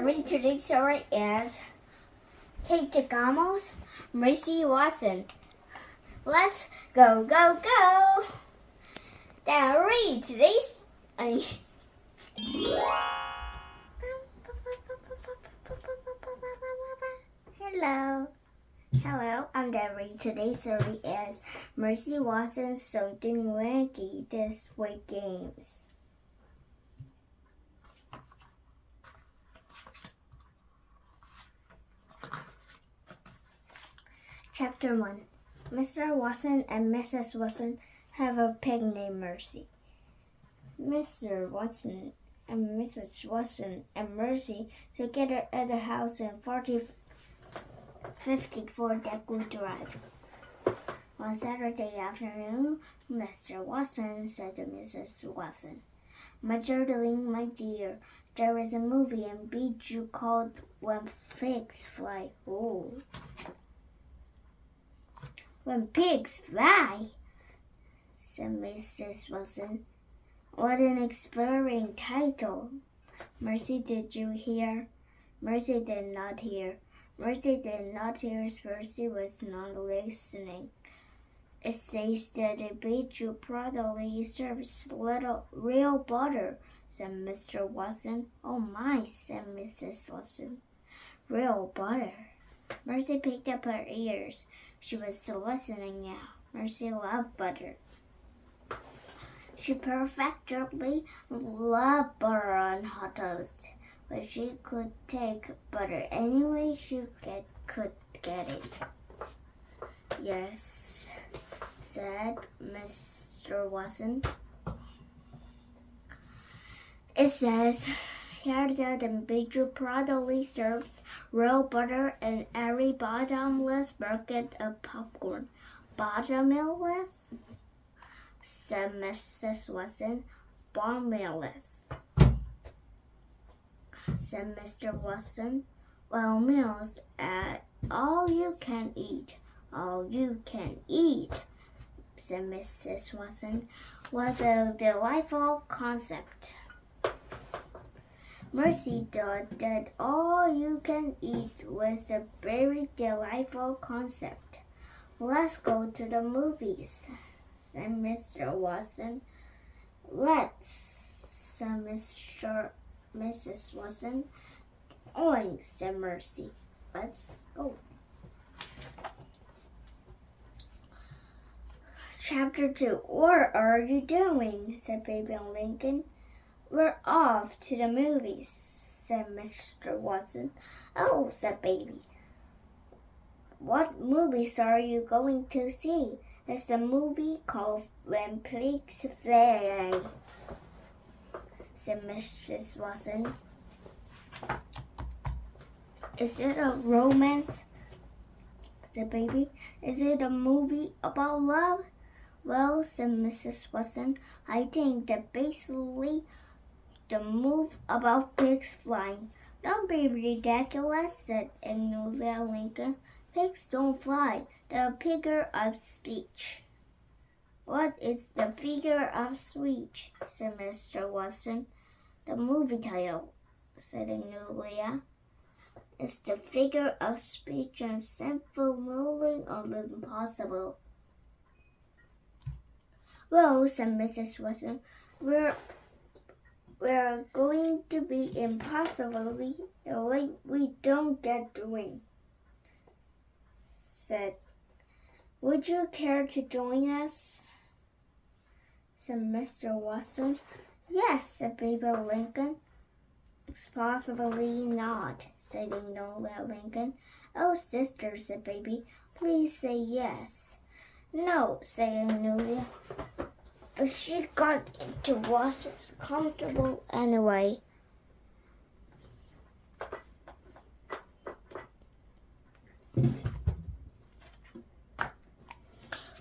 read today's story is Kate Giacomo's Mercy Watson. Let's go, go, go! Dayoung read today's... Hello, I'm Dayoung. Today's story is Mercy Watson's Something Wonky This Week Games. Chapter 1. Mr. Watson and Mrs. Watson have a pig named Mercy. Mr. Watson and Mrs. Watson and Mercy together at the house in 54 Deckwood Drive. One Saturday afternoon, Mr. Watson said to Mrs. Watson, "My darling, my dear, there is a movie in Bijou called When Pigs Fly." Oh. When pigs fly, said Mrs. Watson. What an inspiring title. Mercy, did you hear? Mercy did not hear. Mercy did not hear. Mercy was not listening. It says that a Bijou proudly serves real butter, said Mr. Watson. Oh my, said Mrs. Watson. Real butter. Mercy picked up her ears. She was listening now. Mercy loved butter. She perfectly loved butter on hot toast, but she could take butter any way she could get it. Yes, said Mr. Watson. It says here that the Bijou proudly serves real butter and every bottomless bucket of popcorn. Bottomless? Said Mrs. Watson. Bottomless, said Mr. Watson. Well, meals at all you can eat. All you can eat, said Mrs. Watson, was a delightful concept. Mercy thought that all you can eat was a very delightful concept. Let's go to the movies, said Mr. Watson. Let's, said Mrs. Watson. Oink, said Mercy. Let's go. Chapter 2. What are you doing? Said Baby Lincoln. We're off to the movies, said Mr. Watson. Oh, said Baby. What movies are you going to see? There's a movie called When Pigs Fly, said Mrs. Watson. Is it a romance? Said Baby. Is it a movie about love? Well, said Mrs. Watson, I think that basically the movie about pigs flying. Don't be ridiculous, said Amelia Lincoln. Pigs don't fly. They're a figure of speech. What is the figure of speech? Said Mr. Watson. The movie title, said Amelia. It's the figure of speech and simple moving of the impossible. Well, said Mrs. Watson, we're going to be impossibly late. We don't get doing. Said, would you care to join us? Said Mr. Watson. Yes, said Baby Lincoln. Possibly not, said Enola Lincoln. Oh, sister, said Baby, please say yes. No, said Enola. But she got into Watson's comfortable anyway.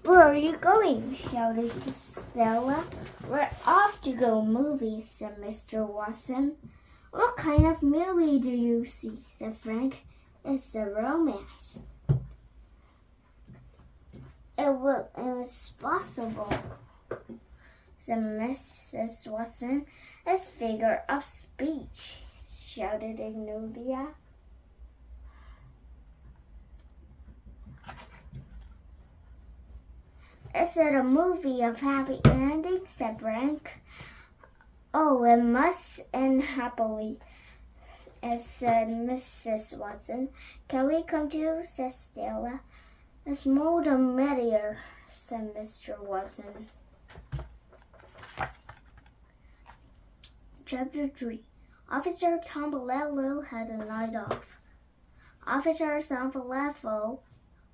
Where are you going? Shouted Stella. We're off to go movies, said Mr. Watson. What kind of movie do you see? Said Frank. It's a romance. It was possible, said Mrs. Watson. It's figure of speech. shouted Ignolia. Is it a movie of happy endings? Said Frank. Oh, it must end happily, said Mrs. Watson. Can we come too? Said Stella. It's more the merrier, said Mr. Watson. Chapter 3. Officer Tombolello had a night off. Officer Tombolello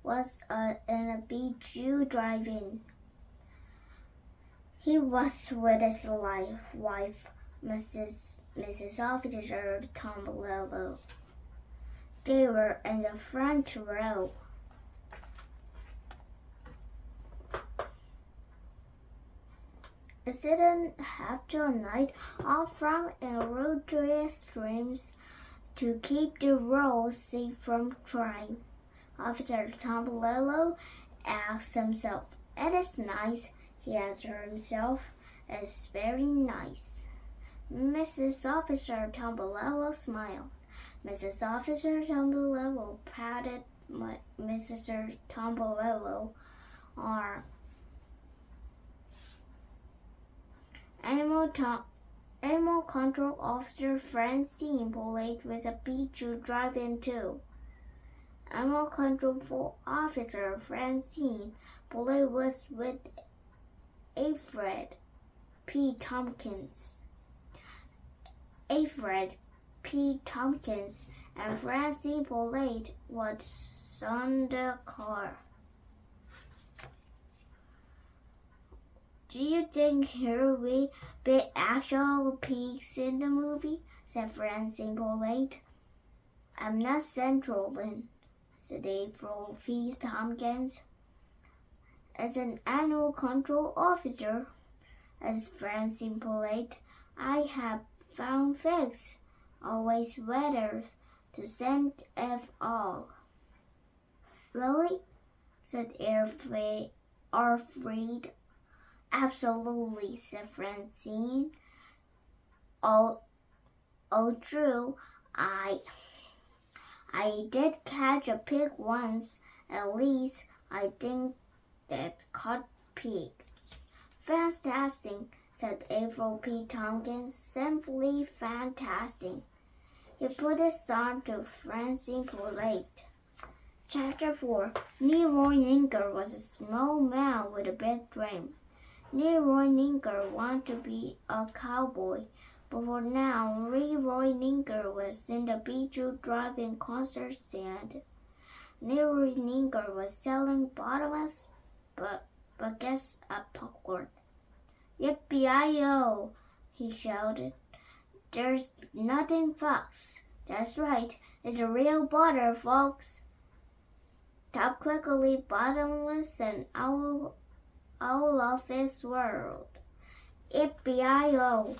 was in a bijou drive-in. He was with his wife, Mrs. Officer Tombolello. They were in the front row. Is it after a night off from illustrious dreams to keep the road safe from crime? Officer Tombolello asked himself. It is nice, he answered himself. It's very nice. Mrs. Officer Tombolello smiled. Mrs. Officer Tombolello patted Mrs. Tombolello arm. Animal Control Officer Francine played with a bijou drive-in too. Animal Control Officer Francine played with Alfred P. Tompkins. Alfred P. Tompkins and Francine played what's on the car. Do you think there will be actual pigs in the movie? Said Francine polite. I'm not Central then, said April P. Tompkins. As an animal control officer, as Francine polite, I have found figs, always weathers, to send F all. Really? Said Alfred. Absolutely, said Francine. Oh, true. I did catch a pig once. At least I think that caught pig. Fantastic, said April P. Tompkins. Simply fantastic. He put his arm to Francine polite. Chapter 4. Leroy Linker was a small man with a big dream. Leroy Linker wanted to be a cowboy, but for now, Leroy Linker was in the bijou drive-in concert stand. Leroy Linker was selling bottomless buckets of popcorn. Yippee-yi-yo, he shouted. There's nothing false. That's right, it's a real butter, folks. Top quickly, bottomless, and out of this world. Yippee-yi-yo.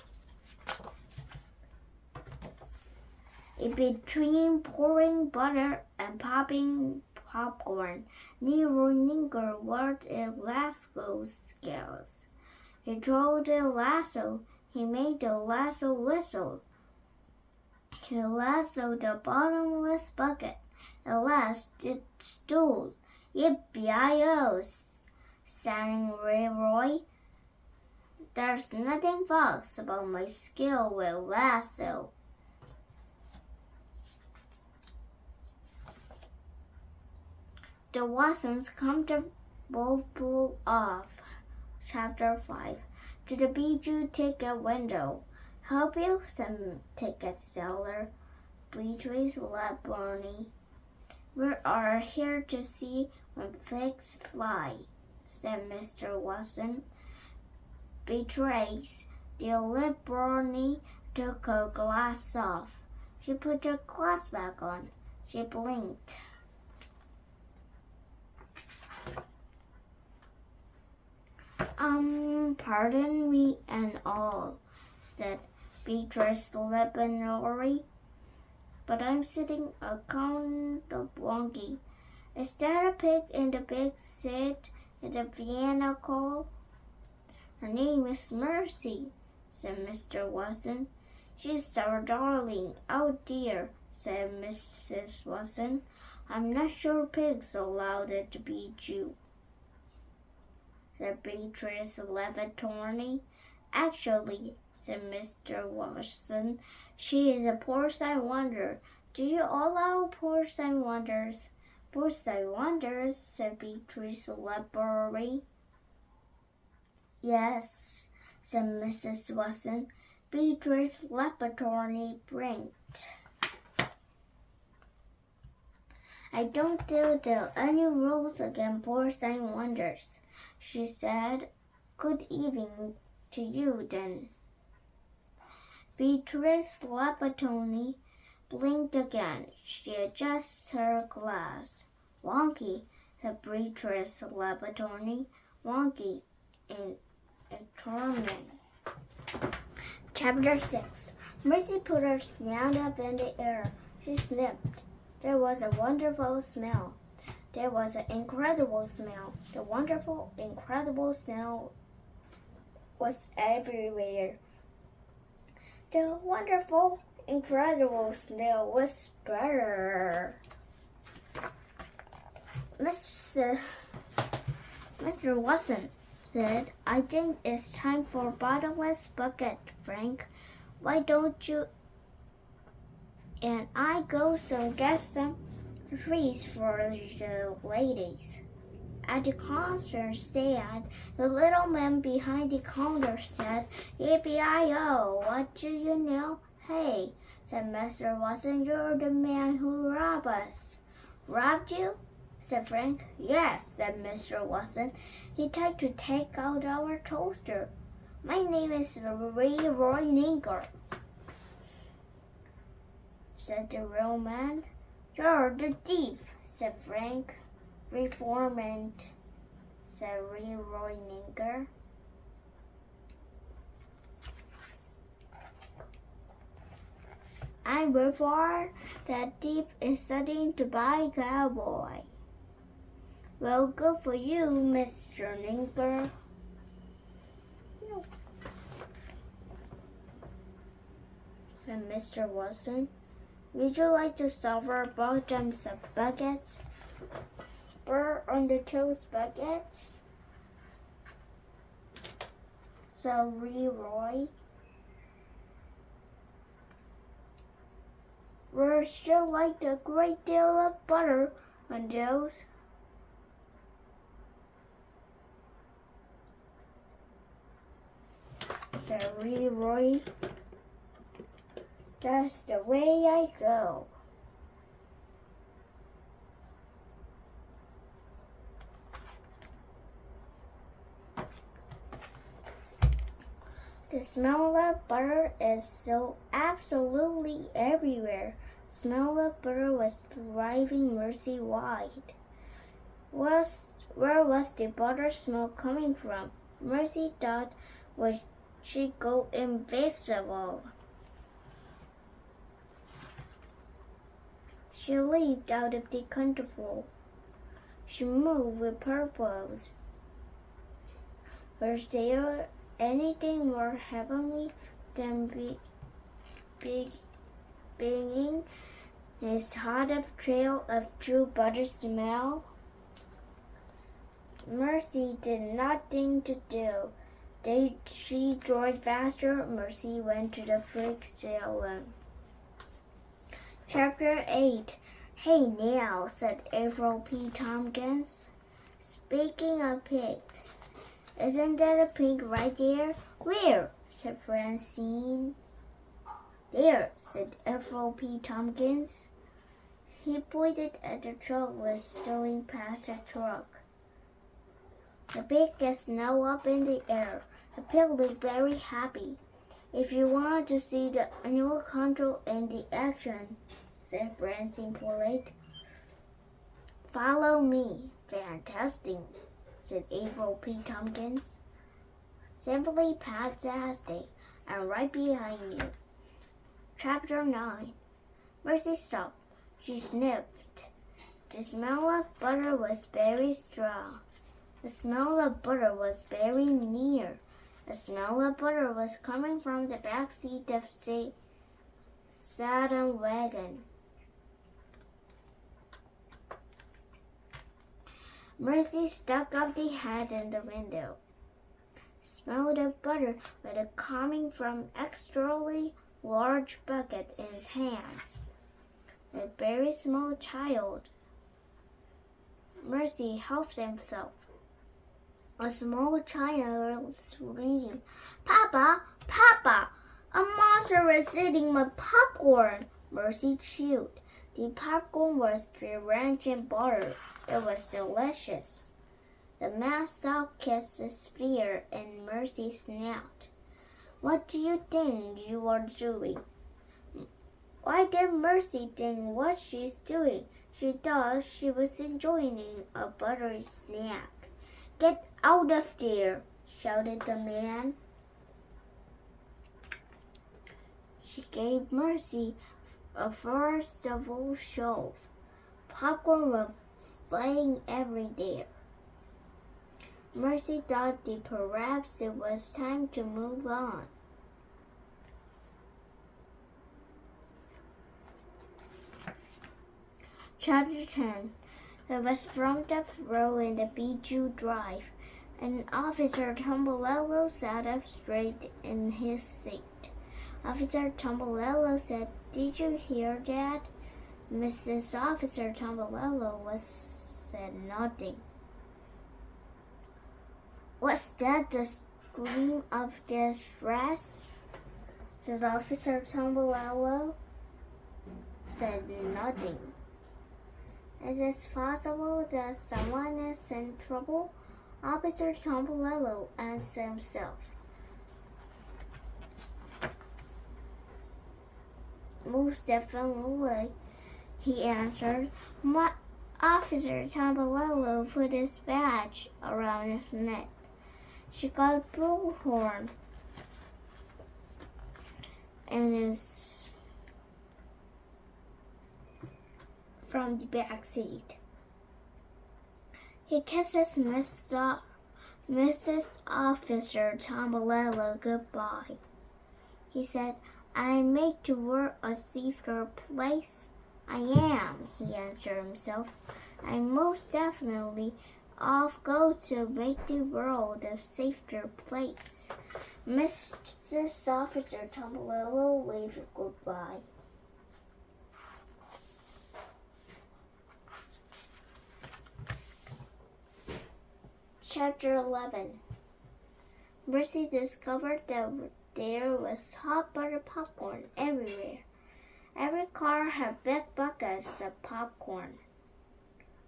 In between pouring butter and popping popcorn, Leroy Linker worked in Glasgow scales. He drove the lasso. He made the lasso whistle. He lassoed the bottomless bucket. At last it stood. Yippee-yi-yo, sang Leroy. There's nothing false about my skill with lasso. The Watsons comfortable pull off. Chapter 5. To the bijou ticket window. Help you? Said ticket seller. Beatrice let Barney. We are here to see when figs fly, said Mr. Watson. Beatrice, the lip Barney took her glass off. She put her glass back on. She blinked. Pardon me and all, said Beatrice Lebanori, but I'm sitting a Count of Wonky. Is that a pig in the big seat in the Vienna call? Her name is Mercy, said Mr. Watson. She's so darling. Oh dear, said Mrs. Watson. I'm not sure pigs allowed it to be Jew, said Beatrice Levitorny. Actually, said Mr. Watson, she is a porcine wonder. Do you allow porcine wonders? Porcine wonders, said Beatrice Levitorny. Yes, said Mrs. Watson. Beatrice Levitorny blinked. I don't do any rules against porcine wonders, she said. Good evening to you, then. Beatrice Levitorny blinked again. She adjusts her glass. Wonky, said Beatrice Levitorny. Wonky in a torment. Chapter 6. Mercy put her snout up in the air. She sniffed. There was a wonderful smell. There was an incredible smell. The wonderful, incredible smell was everywhere. The wonderful, incredible smell was better. Mr. Watson said, I think it's time for a bottomless bucket, Frank. Why don't you and I go get some trees for the ladies? At the concert stand, the little man behind the counter said, Yippee-I-O, what do you know? Hey, said Mr. Watson, you're the man who robbed us. Robbed you? Said Frank. Yes, said Mr. Watson. He tried to take out our toaster. My name is Leroy Ninker, said the real man. You're the thief, said Frank. Reformant, said Leroy Ninker. I'm before that thief is studying to buy cowboy. Well, good for you, Mr. Ninker. Said Mr. Watson. Would you like to suffer bottoms of buckets? Burr on the toast buckets? Said Leroy. We'd sure like a great deal of butter on those. Said Leroy. That's the way I go. The smell of butter is so absolutely everywhere. Smell of butter was driving Mercy wild. Where was the butter smell coming from? Mercy thought, would she go invisible? She leaped out of the control. She moved with purpose. Was there anything more heavenly than being his hot of trail of true butter smell? Mercy did nothing to do. She drove faster. Mercy went to the freak salon. Chapter 8. Hey now, said April P. Tompkins. Speaking of pigs, isn't that a pig right there? Where? Said Francine. There, said April P. Tompkins. He pointed at the truck was going past the truck. The pig gets now up in the air. The pig looked very happy. If you want to see the animal control in the action, said Francine polite, follow me. Fantastic, said April P. Tompkins. Simply fantastic. I'm right behind you. Chapter 9. Mercy stopped. She sniffed. The smell of butter was very strong. The smell of butter was very near. The smell of butter was coming from the back seat of sat on a wagon. Mercy stuck up the head in the window, smelled the butter with it coming from an extremely large bucket in his hands. A very small child. Mercy helped himself. A small child was screaming, "Papa! Papa! A monster is eating my popcorn!" Mercy chewed. The popcorn was drenched in butter. It was delicious. The mouse dog kissed his fear in Mercy's snout. "What do you think you are doing?" Why did Mercy think what she's doing? She thought she was enjoying a buttery snack. "Get out of there!" shouted the man. She gave Mercy a forcible shove. Popcorn was flying everywhere. Mercy thought that perhaps it was time to move on. Chapter 10. It was from the row in the Bijou Drive. An officer Tombololo sat up straight in his seat. Officer Tombololo said, "Did you hear that?" Mrs. Officer Tombololo said nothing. "Was that the scream of distress?" said Officer Tombololo. Said nothing. "Is it possible that someone is in trouble?" Officer Tombololo asked himself. "Most definitely," he answered. Officer Tombololo put his badge around his neck. She got a bullhorn and is from the back seat. He kisses Mrs. Officer Tombololo goodbye. He said, "I make the world a safer place." "I am," he answered himself. "I'm most definitely off go to make the world a safer place." Mrs. Officer Tombololo waved goodbye. Chapter 11. Mercy discovered that there was hot butter popcorn everywhere. Every car had big buckets of popcorn.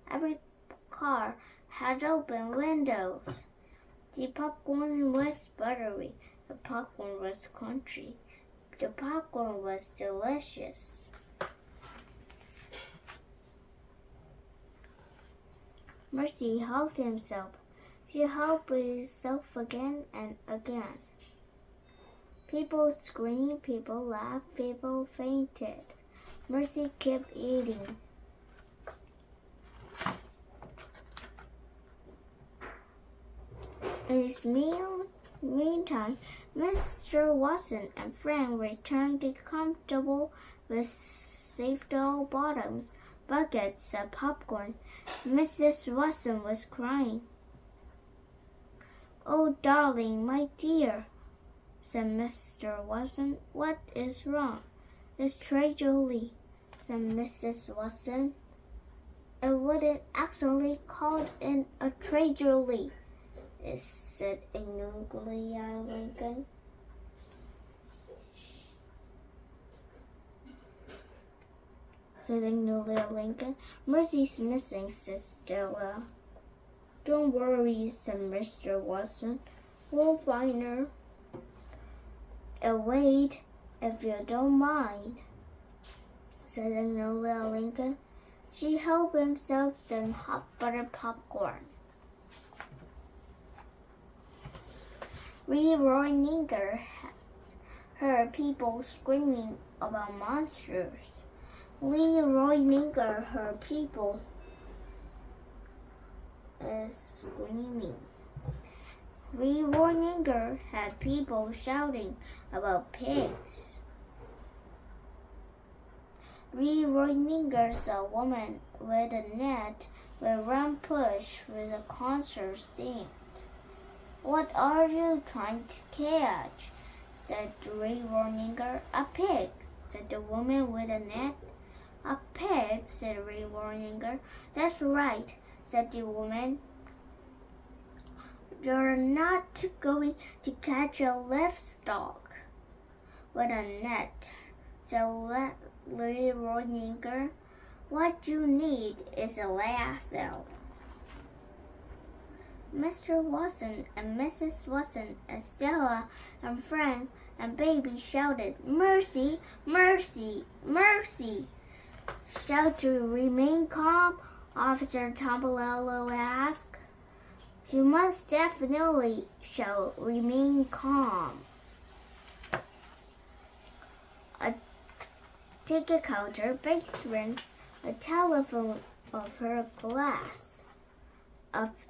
Every car had open windows. The popcorn was buttery. The popcorn was crunchy. The popcorn was delicious. Mercy helped himself. She helped herself again and again. People screamed, people laughed, people fainted. Mercy kept eating. In the meantime, Mr. Watson and Frank returned the comfortable with safety bottoms buckets of popcorn. Mrs. Watson was crying. "Oh, darling, my dear," said Mr. Watson. "What is wrong?" "It's tragedy," said Mrs. Watson. "It wouldn't actually call it a tragedy," said Lincoln. Lincoln. "Mercy's missing," said Stella. "Don't worry," said Mr. Watson. "We'll find her." "Wait, if you don't mind," said Lincoln. She helped himself some hot butter popcorn. Leroy Nigger heard people screaming about monsters. Leroy Nigger heard people screaming. Leroy Nigger had people shouting about pigs. Rereaders, a woman with a net will run push with a concert theme. What are you trying to catch? Said the rereader. A pig, said the woman with a net. A pig, said the rereader. That's right, said the woman. You're not going to catch a livestock with a net, said the rereader. What you need is a lasso. Mr. Watson and Mrs. Watson and Stella and Frank and Baby shouted, "Mercy! Mercy! Mercy!" Shout to remain calm, Officer Tombolello asked. You must definitely shout, remain calm. A ticket counter, patrons, a telephone of her glass,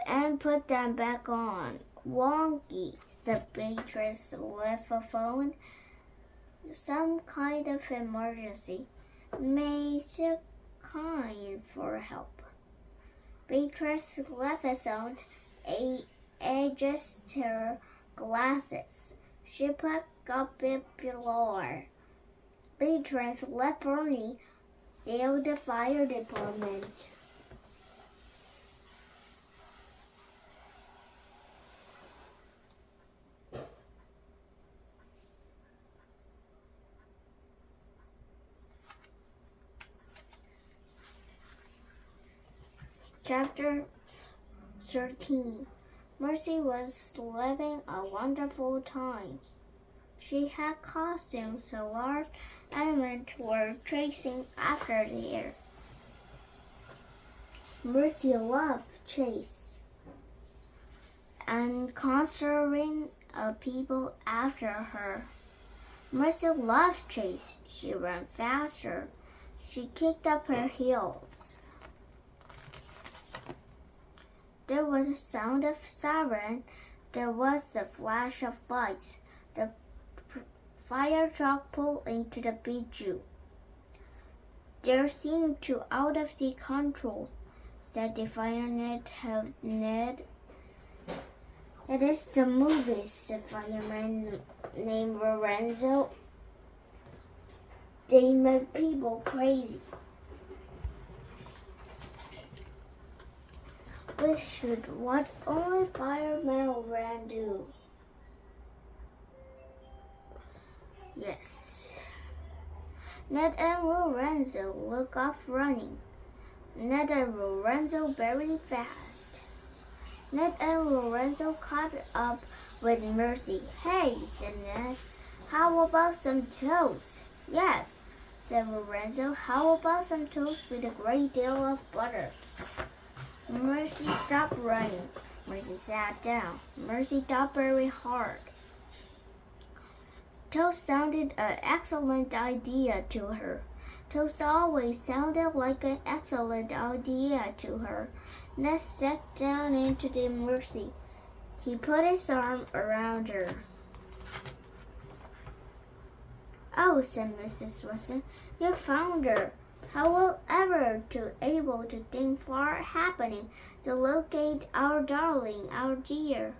and put them back on. Wonky, the Beatrice left a phone. Some kind of emergency. Made a kind for help. Beatrice left a sound, adjusted her glasses. She picked up a pillow. Beatrice left Bernie, the fire department. Chapter 13. Mercy was living a wonderful time. She had costumes so large animals were chasing after her. Mercy loved chase and conjuring people after her. Mercy loved chase. She ran faster. She kicked up her heels. There was a sound of siren. There was the flash of lights. The fire truck pulled into the bijou. There seemed to out of the control, said the fireman Ned. It is the movies, the fireman named Lorenzo. They make people crazy. We should what only firemen can do. Yes. Ned and Lorenzo look off running. Ned and Lorenzo very fast. Ned and Lorenzo caught up with Mercy. Hey, said Ned. How about some toast? Yes, said Lorenzo. How about some toast with a great deal of butter? Mercy stopped running. Mercy sat down. Mercy thought very hard. Toast sounded an excellent idea to her. Toast always sounded like an excellent idea to her. Ned sat down into the Mercy. He put his arm around her. Oh, said Mrs. Watson, you found her. How will ever to able to think far happening to locate our darling, our dear?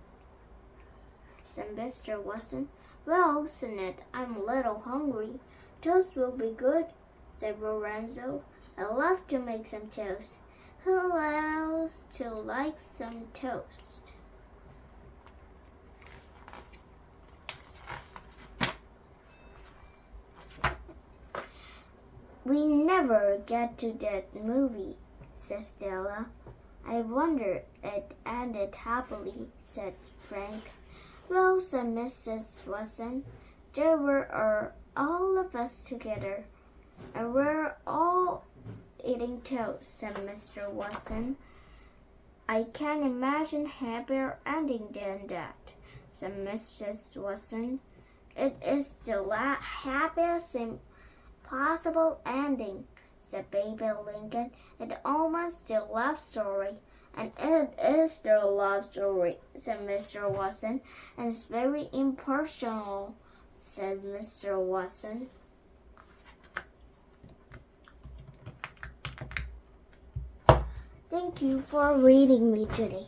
Said Mr. Watson. Well, said Ned, I'm a little hungry. Toast will be good, said Lorenzo. I love to make some toast. Who else to like some toast? We never get to that movie, said Stella. I wonder it ended happily, said Frank. Well, said Mrs. Watson, there were all of us together, and we're all eating toast, said Mr. Watson. I can't imagine happier ending than that, said Mrs. Watson. It is the happiest possible ending, said Baby Lincoln. It's almost the love story. And it is the love story, said Mr. Watson. And it's very impersonal, said Mr. Watson. Thank you for reading me today.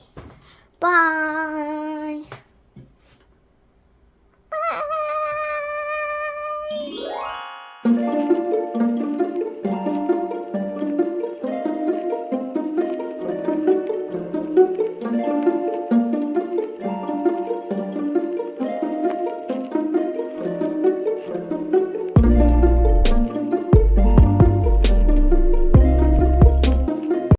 Bye.